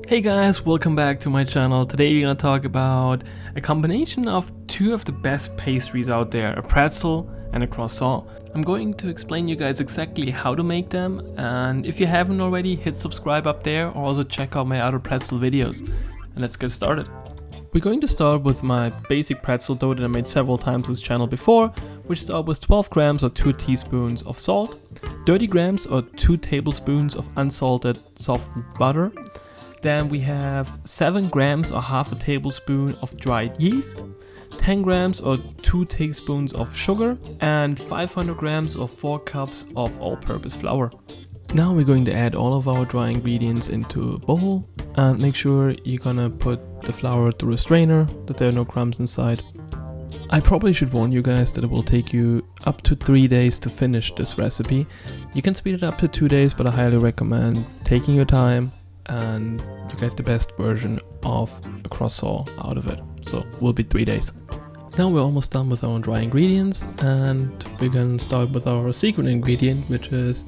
Hey guys, welcome back to my channel. Today we're gonna talk about a combination of two of the best pastries out there, a pretzel and a croissant. I'm going to explain you guys exactly how to make them, and if you haven't already, hit subscribe up there or also check out my other pretzel videos. And let's get started. We're going to start with my basic pretzel dough that I made several times on this channel before, which starts with 12 grams or 2 teaspoons of salt, 30 grams or 2 tablespoons of unsalted softened butter. Then we have 7 grams or half a tablespoon of dried yeast, 10 grams or 2 teaspoons of sugar, and 500 grams or 4 cups of all-purpose flour. Now we're going to add all of our dry ingredients into a bowl and make sure you're gonna put the flour through a strainer, that there are no crumbs inside. I probably should warn you guys that it will take you up to 3 days to finish this recipe. You can speed it up to 2 days, but I highly recommend taking your time and you get the best version of a croissant out of it. So it will be 3 days. Now we're almost done with our dry ingredients and we're gonna start with our secret ingredient, which is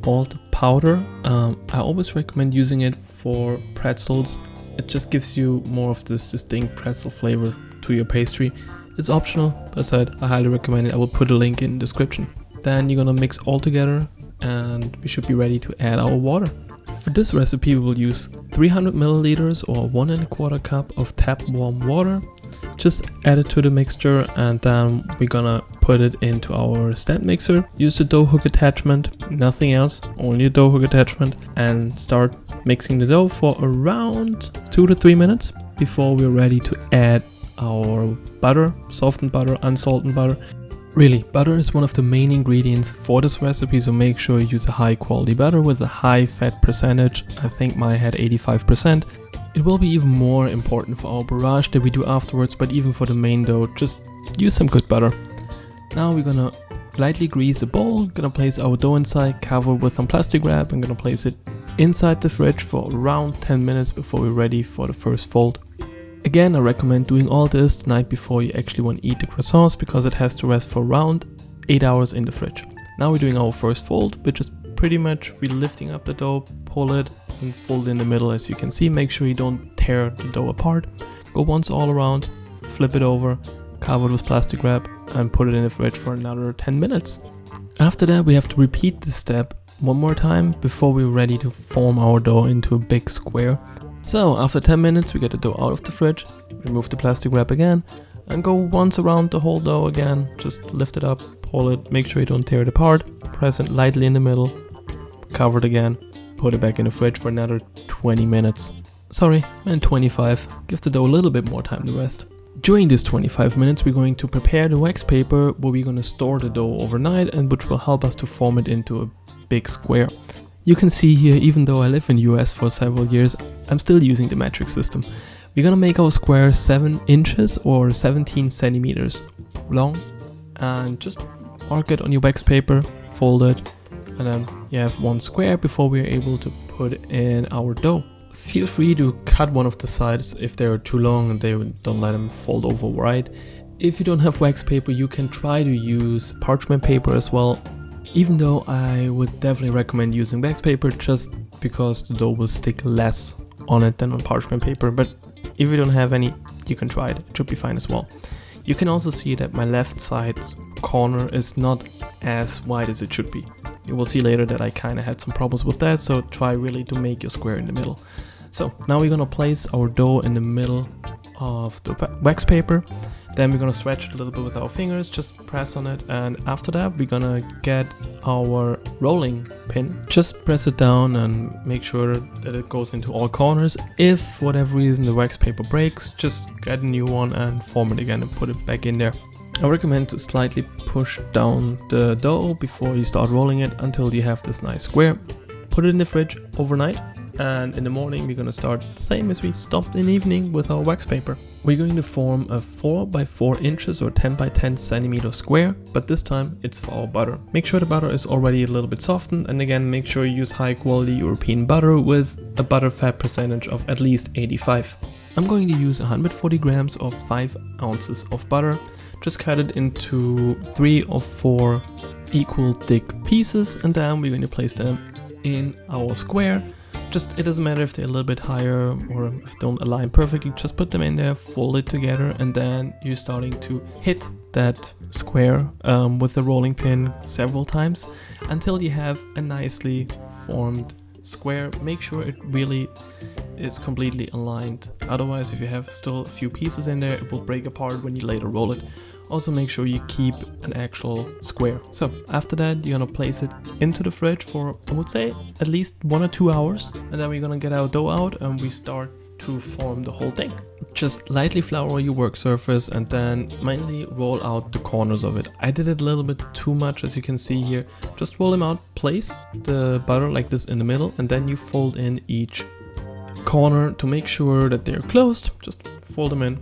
malt powder. I always recommend using it for pretzels. It just gives you more of this distinct pretzel flavor to your pastry. It's optional, but I said I highly recommend it. I will put a link in the description. Then you're gonna mix all together and we should be ready to add our water. For this recipe we will use 300 milliliters or 1 1/4 cup of tap warm water. Just add it to the mixture and then we're gonna put it into our stand mixer. Use the dough hook attachment, nothing else, only a dough hook attachment, and start mixing the dough for around 2 to 3 minutes before we're ready to add our butter, softened butter, unsalted butter. Really, butter is one of the main ingredients for this recipe, so make sure you use a high quality butter with a high fat percentage. I think mine had 85%. It will be even more important for our beurrage that we do afterwards, but even for the main dough, just use some good butter. Now we're gonna lightly grease the bowl, gonna place our dough inside, cover with some plastic wrap, and gonna place it inside the fridge for around 10 minutes before we're ready for the first fold. Again, I recommend doing all this the night before you actually want to eat the croissants because it has to rest for around 8 hours in the fridge. Now we're doing our first fold, which is pretty much we're lifting up the dough, pull it and fold it in the middle. As you can see, make sure you don't tear the dough apart. Go once all around, flip it over, cover it with plastic wrap and put it in the fridge for another 10 minutes. After that, we have to repeat this step one more time before we're ready to form our dough into a big square. So after 10 minutes we get the dough out of the fridge, remove the plastic wrap again and go once around the whole dough again. Just lift it up, pull it, make sure you don't tear it apart, press it lightly in the middle, cover it again, put it back in the fridge for another 20 minutes. Sorry, and 25. Give the dough a little bit more time to rest. During this 25 minutes we're going to prepare the wax paper where we're going to store the dough overnight and which will help us to form it into a big square. You can see here, even though I live in the US for several years, I'm still using the metric system. We're gonna make our square 7 inches or 17 centimeters long and just mark it on your wax paper, fold it, and then you have one square before we're able to put in our dough. Feel free to cut one of the sides if they're too long and they don't let them fold over right. If you don't have wax paper, you can try to use parchment paper as well. Even though I would definitely recommend using wax paper just because the dough will stick less on it than on parchment paper, but if you don't have any, you can try it, it should be fine as well. You can also see that my left side corner is not as wide as it should be. You will see later that I kind of had some problems with that, so try really to make your square in the middle. So now we're gonna place our dough in the middle of the wax paper. Then we're gonna stretch it a little bit with our fingers, just press on it, and after that we're gonna get our rolling pin. Just press it down and make sure that it goes into all corners. If for whatever reason the wax paper breaks, just get a new one and form it again and put it back in there. I recommend to slightly push down the dough before you start rolling it until you have this nice square. Put it in the fridge overnight. And in the morning we're gonna start the same as we stopped in the evening with our wax paper. We're going to form a 4 by 4 inches or 10 by 10 centimeter square, but this time it's for our butter. Make sure the butter is already a little bit softened, and again make sure you use high quality European butter with a butterfat percentage of at least 85. I'm going to use 140 grams or 5 ounces of butter. Just cut it into 3 or 4 equal thick pieces and then we're going to place them in our square. Just, it doesn't matter if they're a little bit higher or if they don't align perfectly, just put them in there, fold it together, and then you're starting to hit that square with the rolling pin several times until you have a nicely formed square. Make sure it really is completely aligned. Otherwise, if you have still a few pieces in there, it will break apart when you later roll it. Also make sure you keep an actual square. So after that, you're gonna place it into the fridge for, I would say, at least 1 or 2 hours. And then we're gonna get our dough out and we start to form the whole thing. Just lightly flour your work surface and then mainly roll out the corners of it. I did it a little bit too much, as you can see here. Just roll them out, place the butter like this in the middle, and then you fold in each corner to make sure that they're closed. Just fold them in,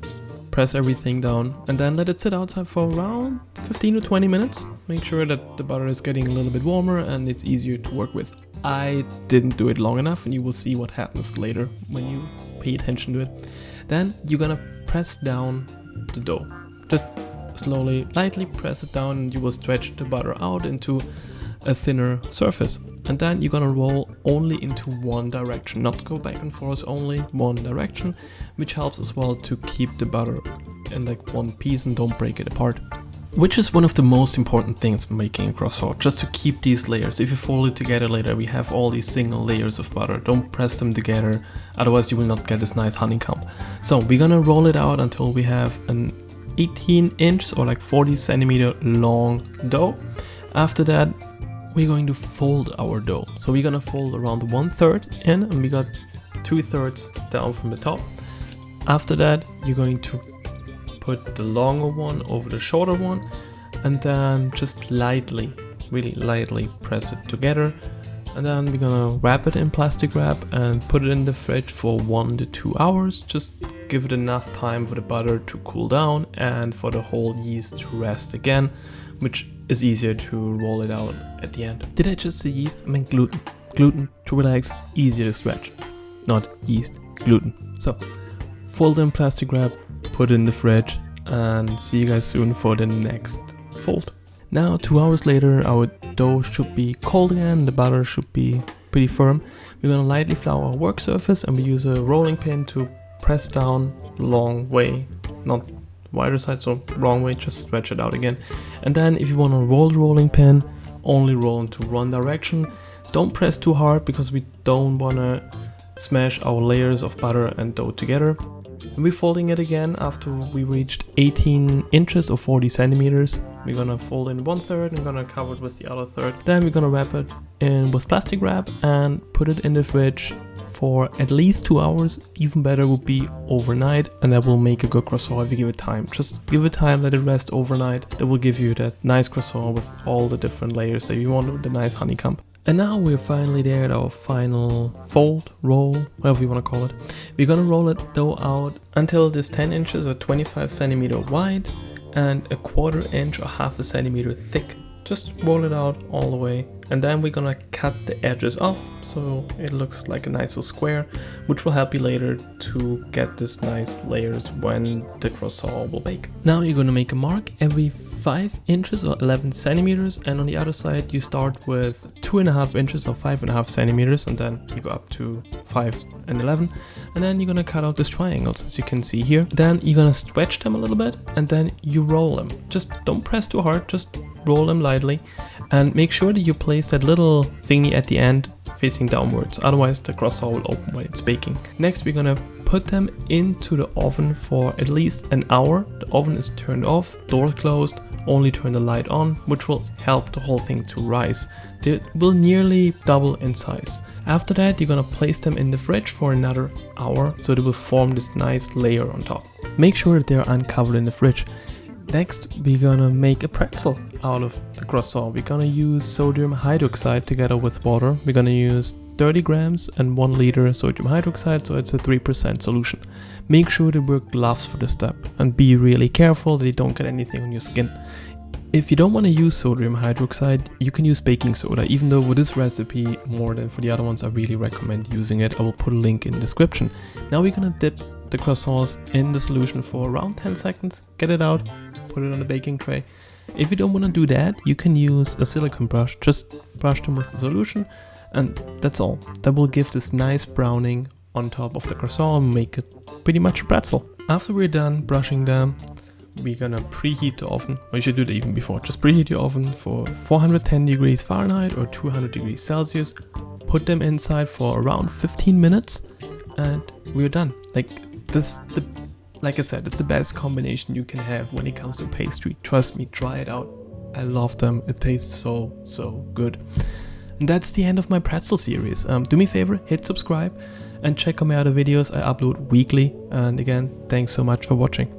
press everything down, and then let it sit outside for around 15 to 20 minutes. Make sure that the butter is getting a little bit warmer and it's easier to work with. I didn't do it long enough, and you will see what happens later when you pay attention to it. Then you're gonna press down the dough. Just slowly, lightly press it down, and you will stretch the butter out into a thinner surface. And then you're gonna roll only into one direction, not go back and forth, only one direction, which helps as well to keep the butter in like one piece and don't break it apart. Which is one of the most important things when making a croissant, just to keep these layers. If you fold it together later, we have all these single layers of butter. Don't press them together, otherwise you will not get this nice honeycomb. So we're gonna roll it out until we have an 18-inch or like 40 centimeter long dough. After that, we're going to fold our dough. So we're gonna fold around 1/3 in, and we got 2/3 down from the top. After that, you're going to put the longer one over the shorter one, and then just lightly, really lightly press it together. And then we're gonna wrap it in plastic wrap and put it in the fridge for 1 to 2 hours. Just give it enough time for the butter to cool down and for the whole yeast to rest again, which is easier to roll it out at the end. Did I just say yeast? I meant gluten. Gluten, to relax, easier to stretch. Not yeast, gluten. So, fold in plastic wrap, put it in the fridge, and see you guys soon for the next fold. Now 2 hours later, our dough should be cold again, the butter should be pretty firm. We're gonna lightly flour our work surface, and we use a rolling pin to press down the long way, not wider side, so wrong way, just stretch it out again. And then if you wanna roll the rolling pin, only roll into one direction. Don't press too hard because we don't wanna smash our layers of butter and dough together. And we're folding it again after we reached 18 inches or 40 centimeters. We're gonna fold in 1/3 and gonna cover it with the other third. Then we're gonna wrap it in with plastic wrap and put it in the fridge for at least 2 hours. Even better would be overnight, and that will make a good croissant if you give it time. Just give it time, let it rest overnight. That will give you that nice croissant with all the different layers that you want with the nice honeycomb. And now we're finally there at our final fold, roll, whatever you want to call it. We're gonna roll it dough out until it is 10 inches or 25 centimeter wide and a 1/4 inch or 1/2 centimeter thick. Just roll it out all the way, and then we're gonna cut the edges off so it looks like a nicer square, which will help you later to get this nice layers when the croissant will bake. Now you're gonna make a mark every 5 inches or 11 centimeters, and on the other side you start with 2.5 inches or 5.5 centimeters, and then you go up to 5 and 11, and then you're gonna cut out these triangles as you can see here. Then you're gonna stretch them a little bit, and then you roll them. Just don't press too hard, just roll them lightly, and make sure that you place that little thingy at the end facing downwards, otherwise the croissant will open while it's baking. Next we're gonna put them into the oven for at least an hour. The oven is turned off, door closed, only turn the light on, which will help the whole thing to rise. They will nearly double in size. After that, you're gonna place them in the fridge for another hour, so they will form this nice layer on top. Make sure that they are uncovered in the fridge. Next, we're gonna make a pretzel out of the croissant. We're gonna use sodium hydroxide together with water. We're gonna use 30 grams and 1 liter sodium hydroxide, so it's a 3% solution. Make sure to wear gloves for this step and be really careful that you don't get anything on your skin. If you don't want to use sodium hydroxide, you can use baking soda, even though with this recipe, more than for the other ones, I really recommend using it. I will put a link in the description. Now we're gonna dip the croissants in the solution for around 10 seconds, get it out, put it on the baking tray, If you don't want to do that, you can use a silicone brush. Just brush them with the solution, and that's all. That will give this nice browning on top of the croissant and make it pretty much a pretzel. After we're done brushing them, we're gonna preheat the oven. Or you should do that even before. Just preheat your oven for 410 degrees Fahrenheit or 200 degrees Celsius. Put them inside for around 15 minutes and we're done. Like I said, it's the best combination you can have when it comes to pastry. Trust me, try it out. I love them. It tastes so good. And that's the end of my pretzel series. Do me a favor, hit subscribe and check out my other videos. I upload weekly. And again, thanks so much for watching.